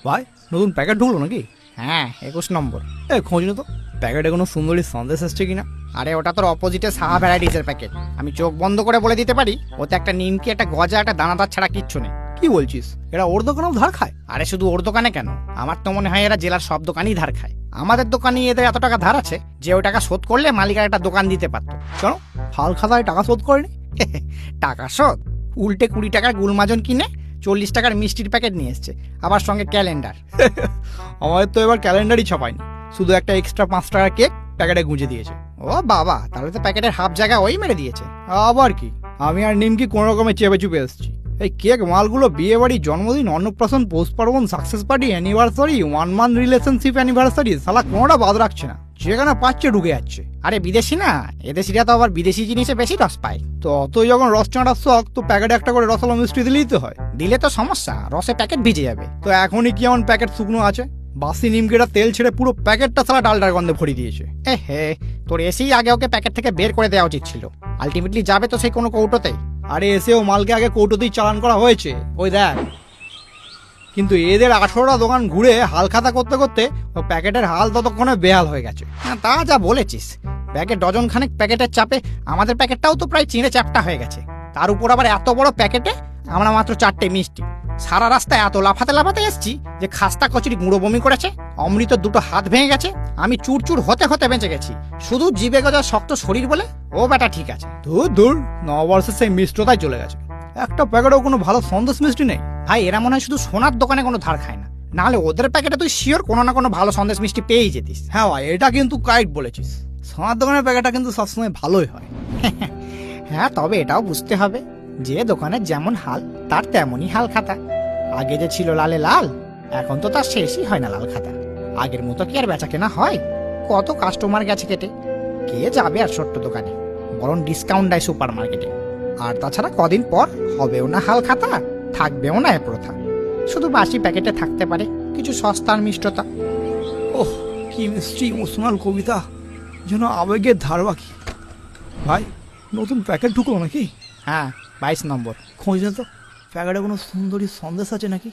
ভাই নতুন প্যাকেট ঢুকলো নাকি? হ্যাঁ 21 নম্বর। খোঁজ না তো প্যাকেটে কোনো সুন্দরী সন্দেশ এসছে কিনা। আরে ওটা তোর অপোজিটে সাহা ভ্যারাইটিসের প্যাকেট। আমি চোখ বন্ধ করে বলে দিতে পারি ওতে একটা নিমকি, একটা গজা, একটা দানাদার ছাড়া কিচ্ছু নেই। কি বলছিস? এরা ওর দোকানেও ধার খায়? আরে শুধু ওর দোকানে কেন, আমার তো মনে হয় এরা জেলার সব দোকানই ধার খায়। আমাদের দোকানে এদের এত টাকা ধার আছে যে ওই টাকা শোধ করলে মালিকের একটা দোকান দিতে পারতো। কেন হাল খাতায় টাকা শোধ করেনি? টাকা শোধ? উল্টে 20 টাকার গুলমাজন কিনে 40 টাকার মিষ্টির প্যাকেট নিয়ে এসছে, আবার সঙ্গে ক্যালেন্ডার। আমাদের তো এবার ক্যালেন্ডারই ছাপায়নি, শুধু একটা এক্সট্রা 5 টাকার কেক প্যাকেটে গুঁজে দিয়েছে। ও বাবা, তাহলে তো প্যাকেটের হাফ জায়গা ওই মেরে দিয়েছে। আবার কি, আমি আর নিমকি কোনো রকমের চেপে চুপে এসেছি। এই কেক মালগুলো বিয়ে বাড়ি, জন্মদিন, অন্নপ্রাশন, পোস্ট পার্বণ, success party, anniversary, 1 month relationship anniversary, সালা কোনোটা বাদ রাখছে না, যেখানে পাচ্ছে ঢুকে যাচ্ছে। আরে বিদেশি না, এদেশিরা তো আবার বিদেশি জিনিসে বেশি রস পায়। তো অতই যখন রস চাঁড়ার শখ, তো প্যাকেটে একটা করে রসালো মিষ্টি দিলেই তো হয়। দিলে তো সমস্যা, রসে প্যাকেট ভিজে যাবে। তো এখনই কি এমন প্যাকেট শুকনো আছে? বাসি নিমকিটা তেল ছেড়ে পুরো প্যাকেটটা সালা ডালটার গন্ধে ভরিয়ে দিয়েছে। হে, তোর এসেই আগে ওকে প্যাকেট থেকে বের করে দেওয়া উচিত ছিল। আলটিমেটলি যাবে তো সেই কোনো কৌটোতেই। আরে এসেও মালকে আগে কৌটোতেই চালান করা হয়েছে, ওই দেখ। কিন্তু এদের 18টা দোকান ঘুরে হাল খাতা করতে করতে ও প্যাকেটের হাল ততক্ষণে বেহাল হয়ে গেছে। হ্যাঁ তা যা বলেছিস, প্যাকেট ডজন খানেক প্যাকেটের চাপে আমাদের প্যাকেটটাও তো প্রায় চিঁড়ে চ্যাপটা হয়ে গেছে। তার উপর আবার এত বড় প্যাকেটে আমরা মাত্র 4টে মিষ্টি। সারা রাস্তায় এত লাফাতে লাফাতে এসছি যে খাস্তা কচুরি গুঁড়ো বমি করেছে, অমৃত 2টো হাত ভেঙে গেছে, আমি চুরচুর হতে হতে বেঁচে গেছি। শুধু জিভে গজা শক্ত শরীর বলে ও বেটা ঠিক আছে। ধুর ধুর, নববর্ষের সেই মিষ্টতাই চলে গেছে। একটা প্যাকেটেও কোনো ভালো সন্দেশ মিষ্টি নেই। ভাই এরা মনে হয় শুধু সোনার দোকানে কোনো ধার খায় না, নাহলে ওদের প্যাকেটে তুই শিওর কোনো না কোনো ভালো সন্দেশ মিষ্টি পেয়েই যেতিস। হ্যাঁ ভাই, এটা কিন্তু কারেক্ট বলেছিস। সোনার দোকানের প্যাকেটটা কিন্তু সবসময় ভালোই হয়। হ্যাঁ, তবে এটাও বুঝতে হবে যে দোকানের যেমন হাল তার তেমনই হাল খাতা। আগে যে ছিল লালে লাল, এখন তো তার শেষই হয় না লাল খাতা। আগের মতো কি আর বেচা কেনা হয়? কত কাস্টমার গেছে কেটে, কে যাবে আর ছোট্ট দোকানে, বরং ডিসকাউন্ট দেয় সুপার মার্কেটে। আর তাছাড়া কদিন পর হবেও না হাল খাতা, থাকবেও না এ প্রথা। শুধু বাসি প্যাকেটে থাকতে পারে কিছু সস্তার মিষ্টতা। ওহ, কি মিষ্টি ইমোশনাল কবিতা, যেন আবেগের ধার বাকি। ভাই নতুন প্যাকেট ঢুকলো নাকি? হ্যাঁ 22 নম্বর। খোঁজ না তো প্যাকেটে কোনো সুন্দরী সন্দেশ আছে নাকি।